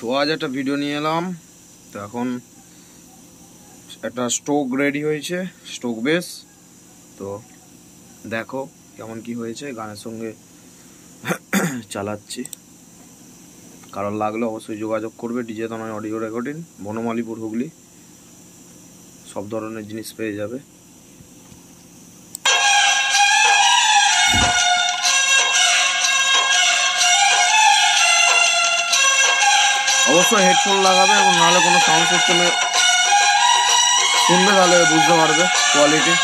তো আজ একটা ভিডিও নিয়ে এলাম। তো এখন একটা স্ট্রোক রেডি হয়েছে, স্ট্রোক বেস। তো দেখো কেমন কি হয়েছে, গানের সঙ্গে চালাচ্ছি। কারোর লাগলে অবশ্যই যোগাযোগ করবে। ডিজে তনয় অডিও রেকর্ডিং, বনমালীপুর, হুগলি। সব ধরনের জিনিস পেয়ে যাবে। অবশ্যই হেডফোন লাগাবে, এবং নাহলে কোনো সাউন্ড সিস্টেমে শুনবে, তাহলে বুঝতে পারবে কোয়ালিটি।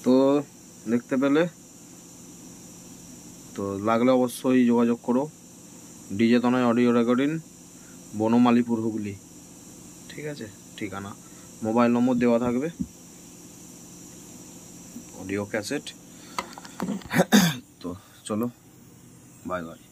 তো দেখতে পেলে, তো লাগলে অবশ্যই যোগাযোগ করো। ডিজে তনয় অডিও রেকর্ডিং, বনমালীপুর, হুগলি। ঠিক আছে, ঠিকানা, মোবাইল নম্বর দেওয়া থাকবে, অডিও ক্যাসেট। তো চলো, বাই বাই।